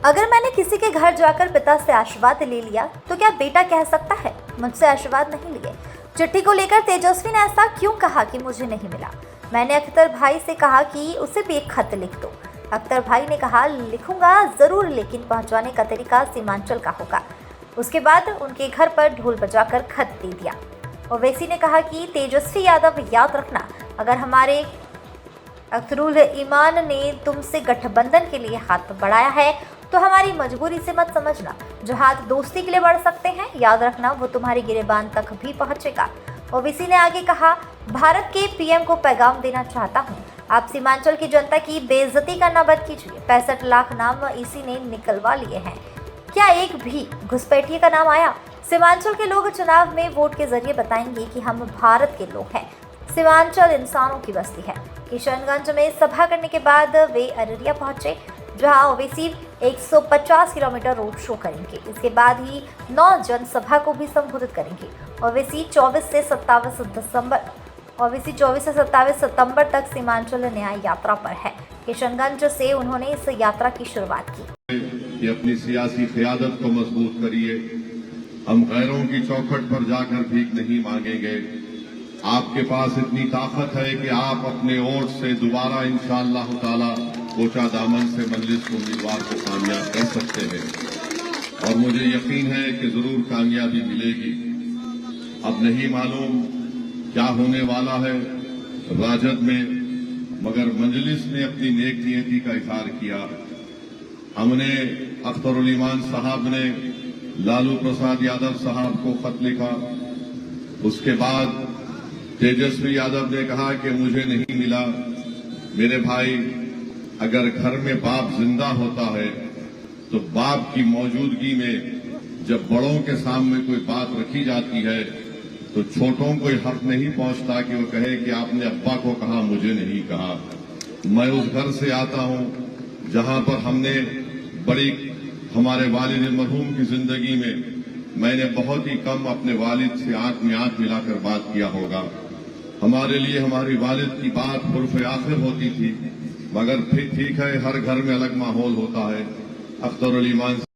अगर मैंने किसी के घर जाकर पिता से आशीर्वाद ले लिया तो क्या बेटा कह सकता है मुझसे आशीर्वाद नहीं लिए? चिट्ठी को लेकर तेजस्वी ने ऐसा क्यों कहा कि मुझे नहीं मिला? मैंने अख्तर भाई से कहा कि उसे भी एक खत लिख दो। अख्तर भाई ने कहा लिखूंगा जरूर, लेकिन पहुंचाने का तरीका सीमांचल का होगा। उसके बाद उनके घर पर ढोल बजाकर खत दे दिया। ओवैसी ने कहा कि तेजस्वी यादव, याद रखना, अगर हमारे अख्तरुल ईमान ने तुमसे गठबंधन के लिए हाथ बढ़ाया है तो हमारी मजबूरी से मत समझना। जो हाथ दोस्ती के लिए बढ़ सकते हैं, याद रखना वो तुम्हारी गिरेबान तक भी पहुंचेगा। ओवैसी ने आगे कहा, भारत के पीएम को पैगाम देना चाहता हूं, आप सीमांचल की जनता की बेइज्जती करना बंद कीजिए। 65 लाख नाम इसी ने निकलवा लिए हैं, क्या एक भी घुसपैठिए का नाम आया? सीमांचल के लोग चुनाव में वोट के जरिए बताएंगे कि हम भारत के लोग हैं। सीमांचल इंसानों की बस्ती है। किशनगंज में सभा करने के बाद वे अररिया पहुंचे, जहां ओवैसी 150 किलोमीटर रोड शो करेंगे। इसके बाद ही 9 जनसभा को भी संबोधित करेंगे। ओवैसी 24 से 27 सितंबर तक सीमांचल न्याय यात्रा पर है। किशनगंज से उन्होंने इस यात्रा की शुरुआत की। कि अपनी सियासी क़यादत को मजबूत करिए। हम गैरों की चौखट पर जाकर भीख नहीं मांगेंगे। आपके पास इतनी ताकत है कि आप अपने वोट से दोबारा इंशाअल्लाह ताला कोचा दामन से मजलिस उम्मीदवार को कामयाब कर सकते हैं, और मुझे यकीन है कि जरूर कामयाबी मिलेगी। अब नहीं मालूम क्या होने वाला है राजद में, मगर मजलिस ने अपनी नेक नियति का इजहार किया। हमने अख्तरुल ईमान साहब ने लालू प्रसाद यादव साहब को खत लिखा। उसके बाद तेजस्वी यादव ने कहा कि मुझे नहीं मिला। मेरे भाई, अगर घर में बाप जिंदा होता है तो बाप की मौजूदगी में जब बड़ों के सामने कोई बात रखी जाती है तो छोटों को हक नहीं पहुंचता कि वो कहे कि आपने अब्बा को कहा, मुझे नहीं कहा। मैं उस घर से आता हूं जहां पर हमने हमारे वालिद मरहूम की जिंदगी में मैंने बहुत ही कम अपने वालिद से आंख में आंख मिलाकर बात किया होगा। हमारे लिए हमारी वालिद की बात उर्फ़ आखिर होती थी, मगर फिर ठीक है, हर घर में अलग माहौल होता है। अख्तरुल ईमान